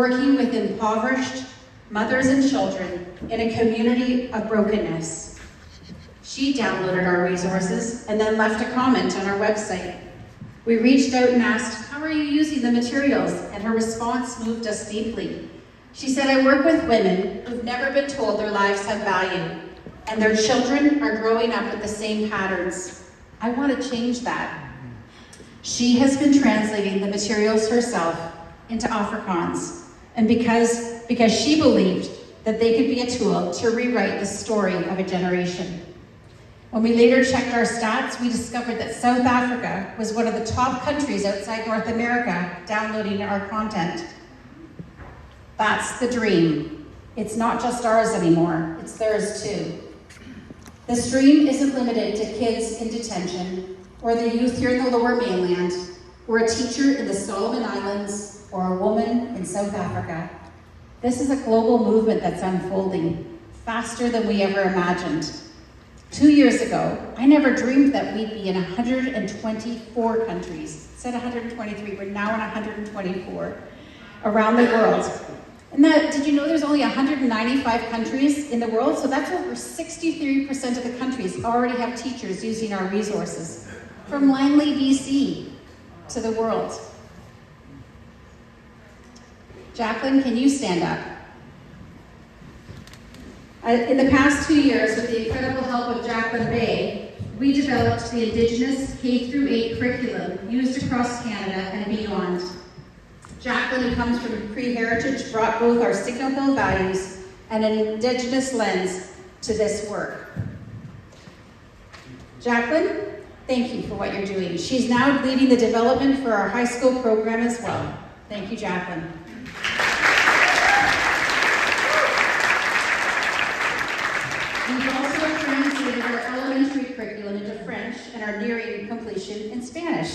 working with impoverished mothers and children in a community of brokenness. She downloaded our resources and then left a comment on our website. We reached out and asked, "How are you using the materials?" And her response moved us deeply. She said, "I work with women who've never been told their lives have value, and their children are growing up with the same patterns. I want to change that." She has been translating the materials herself into Afrikaans, and because she believed that they could be a tool to rewrite the story of a generation. When we later checked our stats, we discovered that South Africa was one of the top countries outside North America downloading our content. That's the dream. It's not just ours anymore, it's theirs too. This dream isn't limited to kids in detention, or the youth here in the Lower Mainland, or a teacher in the Solomon Islands, or a woman in South Africa. This is a global movement that's unfolding faster than we ever imagined. 2 years ago, I never dreamed that we'd be in 124 countries. It said 123, we're now in 124 around the world. And did you know there's only 195 countries in the world? So that's over 63% of the countries already have teachers using our resources. From Langley, BC to the world. Jacqueline, can you stand up? In the past 2 years, with the incredible help of Jacqueline Bay, we developed the Indigenous K-8 curriculum used across Canada and beyond. Jacqueline, who comes from Cree heritage, brought both our Signal Hill values and an Indigenous lens to this work. Jacqueline, thank you for what you're doing. She's now leading the development for our high school program as well. Thank you, Jacqueline. We've also translated our elementary curriculum into French and are nearing completion in Spanish.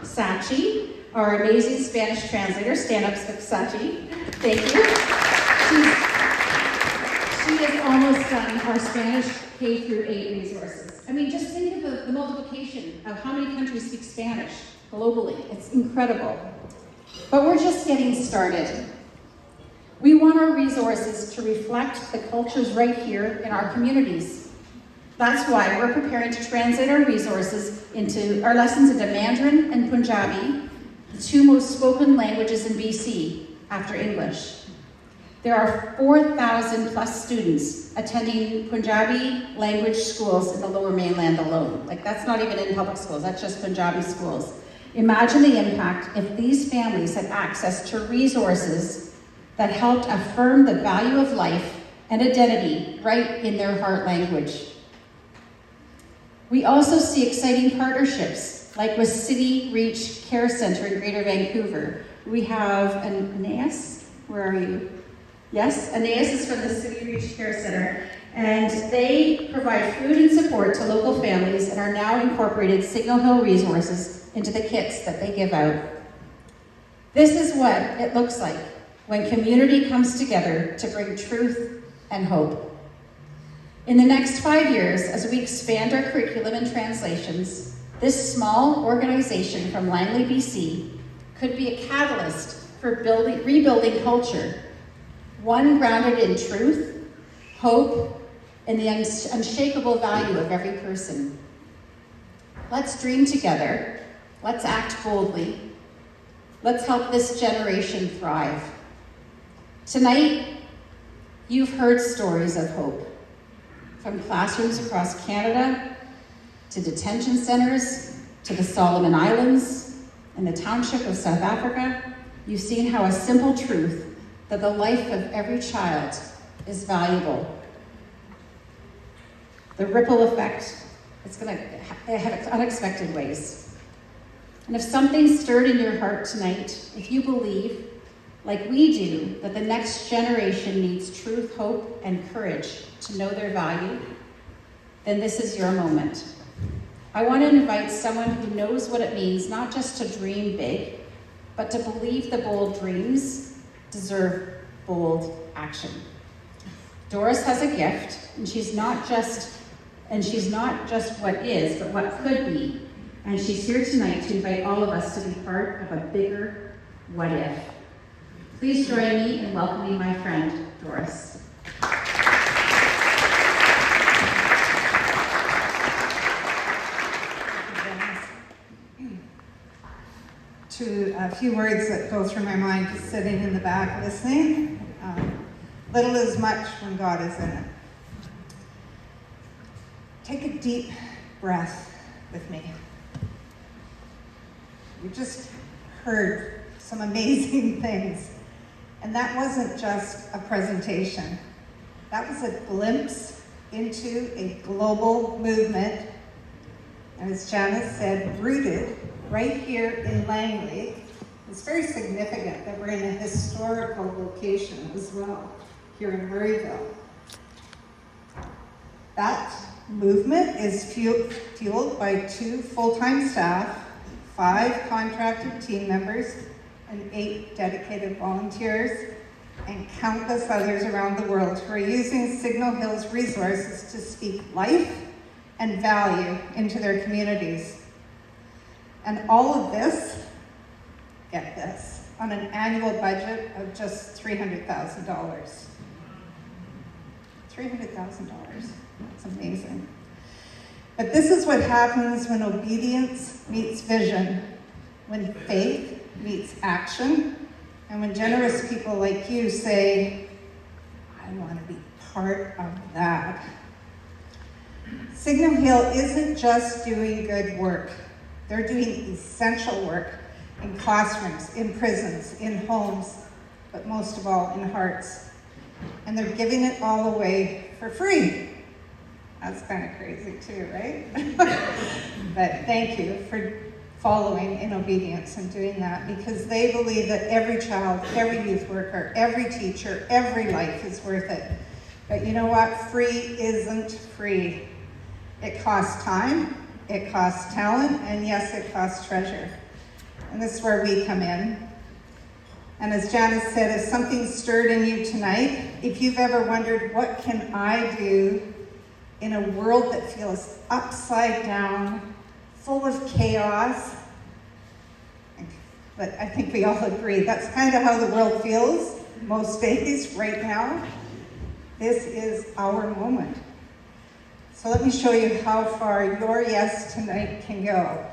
Sachi, our amazing Spanish translator, stand up, Sachi. Thank you. She is almost done our Spanish K-8 resources. I mean, just think of the multiplication of how many countries speak Spanish globally. It's incredible. But we're just getting started. We want our resources to reflect the cultures right here in our communities. That's why we're preparing to translate our resources into our lessons into Mandarin and Punjabi, the two most spoken languages in BC after English. There are 4,000 plus students attending Punjabi language schools in the Lower Mainland alone. Like, that's not even in public schools, that's just Punjabi schools. Imagine the impact if these families had access to resources that helped affirm the value of life and identity right in their heart language. We also see exciting partnerships, like with City Reach Care Centre in Greater Vancouver. We have Aeneas, where are you? Yes, Aeneas is from the City Reach Care Centre, and they provide food and support to local families and are now incorporated Signal Hill resources into the kits that they give out. This is what it looks like when community comes together to bring truth and hope. In the next 5 years, as we expand our curriculum and translations, this small organization from Langley, BC, could be a catalyst for rebuilding culture, one grounded in truth, hope, and the unshakable value of every person. Let's dream together. Let's act boldly. Let's help this generation thrive. Tonight, you've heard stories of hope, from classrooms across Canada, to detention centers, to the Solomon Islands, and the township of South Africa. You've seen how a simple truth, that the life of every child is valuable. The ripple effect, it's going to have unexpected ways. And if something stirred in your heart tonight, if you believe, like we do, that the next generation needs truth, hope, and courage to know their value, then this is your moment. I want to invite someone who knows what it means not just to dream big, but to believe the bold dreams deserve bold action. Doris has a gift, and she's not just what is, but what could be. And she's here tonight to invite all of us to be part of a bigger what if. Please join me in welcoming my friend, Doris. To a few words that go through my mind just sitting in the back listening. Little is much when God is in it. Take a deep breath with me. We just heard some amazing things. And that wasn't just a presentation. That was a glimpse into a global movement. And as Janice said, rooted right here in Langley. It's very significant that we're in a historical location as well, here in Murrayville. That movement is fueled by 2 full-time staff, 5 contracted team members, and 8 dedicated volunteers, and countless others around the world who are using Signal Hill's resources to speak life and value into their communities. And all of this, get this, on an annual budget of just $300,000. $300,000, that's amazing. But this is what happens when obedience meets vision, when faith meets action, and when generous people like you say, I want to be part of that. Signal Hill isn't just doing good work. They're doing essential work in classrooms, in prisons, in homes, but most of all, in hearts. And they're giving it all away for free. That's kind of crazy too, right? But thank you for following in obedience and doing that, because they believe that every child, every youth worker, every teacher, every life is worth it. But you know what? Free isn't free. It costs time, it costs talent, and yes, it costs treasure. And this is where we come in. And as Janice said, if something stirred in you tonight, if you've ever wondered, what can I do in a world that feels upside down, full of chaos? But I think we all agree, that's kind of how the world feels most days right now. This is our moment. So let me show you how far your yes tonight can go.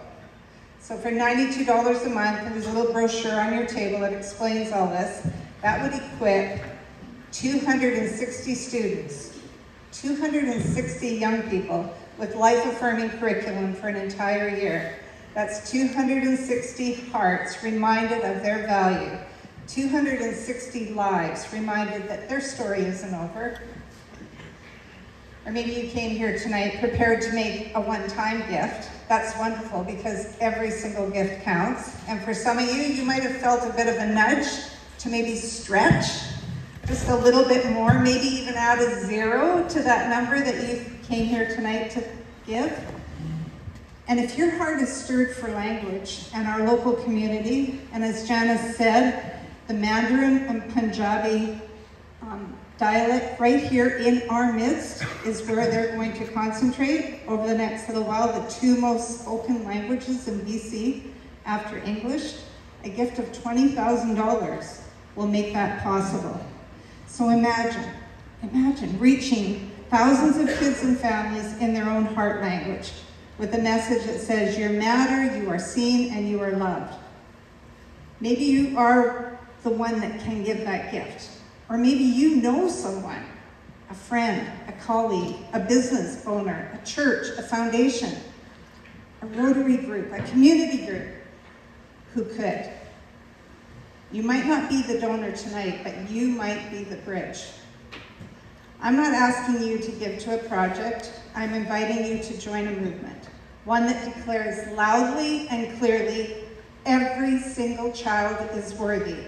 So for $92 a month, there's a little brochure on your table that explains all this. That would equip 260 students, 260 young people with life-affirming curriculum for an entire year. That's 260 hearts reminded of their value, 260 lives reminded that their story isn't over. Or maybe you came here tonight prepared to make a one-time gift. That's wonderful, because every single gift counts. And for some of you, you might have felt a bit of a nudge to maybe stretch just a little bit more, maybe even add a 0 to that number that you came here tonight to give. And if your heart is stirred for language and our local community, and as Janice said, the Mandarin and Punjabi dialect right here in our midst is where they're going to concentrate over the next little while, the 2 most spoken languages in BC after English. A gift of $20,000 will make that possible. So imagine reaching thousands of kids and families in their own heart language with a message that says, you matter, you are seen, and you are loved. Maybe you are the one that can give that gift. Or maybe you know someone, a friend, a colleague, a business owner, a church, a foundation, a Rotary group, a community group who could. You might not be the donor tonight, but you might be the bridge. I'm not asking you to give to a project. I'm inviting you to join a movement, one that declares loudly and clearly, every single child is worthy.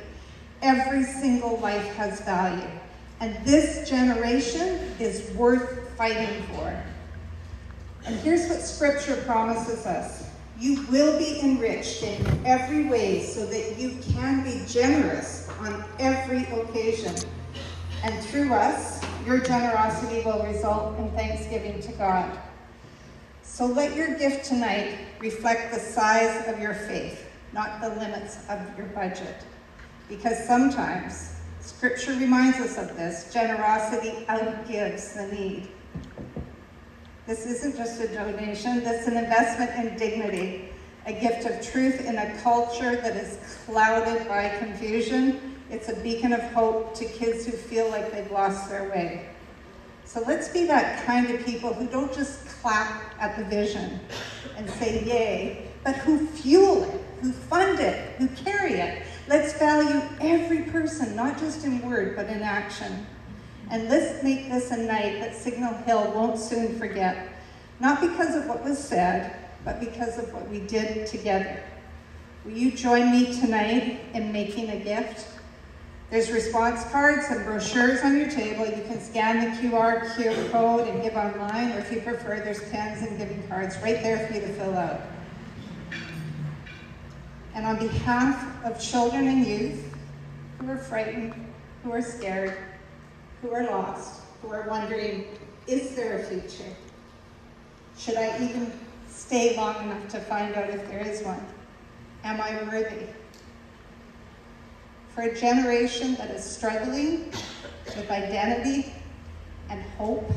Every single life has value, and this generation is worth fighting for. And here's what Scripture promises us. You will be enriched in every way so that you can be generous on every occasion. And through us, your generosity will result in thanksgiving to God. So let your gift tonight reflect the size of your faith, not the limits of your budget. because sometimes, Scripture reminds us of this, generosity outgives the need. This isn't just a donation, this is an investment in dignity, a gift of truth in a culture that is clouded by confusion. It's a beacon of hope to kids who feel like they've lost their way. So let's be that kind of people who don't just clap at the vision and say yay, but who fuel it, who fund it, who carry it. Let's value every person, not just in word, but in action. And let's make this a night that Signal Hill won't soon forget, not because of what was said, but because of what we did together. Will you join me tonight in making a gift? There's response cards and brochures on your table. You can scan the QR code and give online, or if you prefer, there's pens and giving cards right there for you to fill out. And on behalf of children and youth who are frightened, who are scared, who are lost, who are wondering, is there a future? Should I even stay long enough to find out if there is one? Am I worthy? For a generation that is struggling with identity and hope,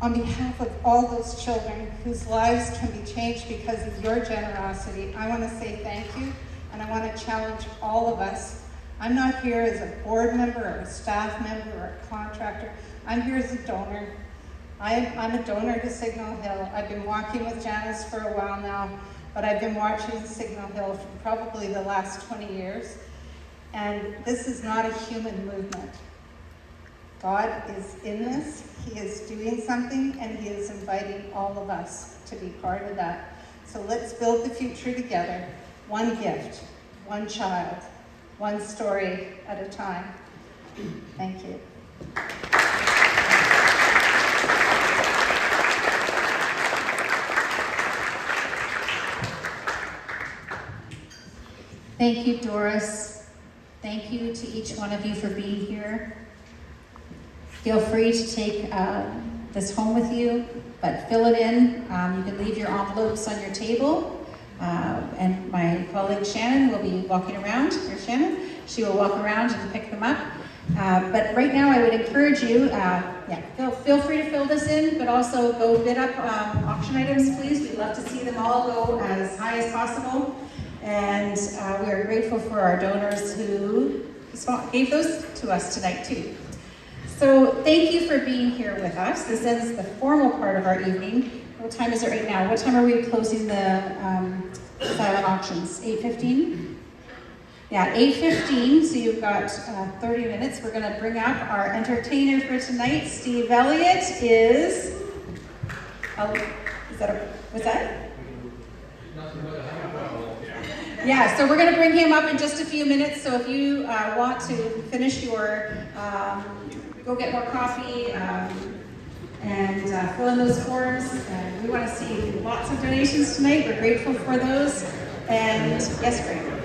on behalf of all those children whose lives can be changed because of your generosity, I want to say thank you, and I want to challenge all of us. I'm not here as a board member or a staff member or a contractor. I'm here as a donor. I'm a donor to Signal Hill. I've been walking with Janice for a while now, but I've been watching Signal Hill for probably the last 20 years. And this is not a human movement. God is in this, He is doing something, and He is inviting all of us to be part of that. So let's build the future together, one gift, one child, one story at a time. Thank you. Thank you, Doris. Thank you to each one of you for being here. Feel free to take this home with you, but fill it in. You can leave your envelopes on your table. And my colleague Shannon will be walking around. Here's Shannon. She will walk around and pick them up. But right now I would encourage you, feel free to fill this in, but also go bid up auction items, please. We'd love to see them all go as high as possible. And we are grateful for our donors who gave those to us tonight too. So thank you for being here with us. This ends the formal part of our evening. What time is it right now? What time are we closing the silent auctions? 8:15? Yeah, 8:15, so you've got 30 minutes. We're gonna bring up our entertainer for tonight. Steve Elliott is what's that? Yeah, so we're going to bring him up in just a few minutes. So if you want to finish your, go get more coffee and fill in those forms. We want to see lots of donations tonight. We're grateful for those. And yes, Greg.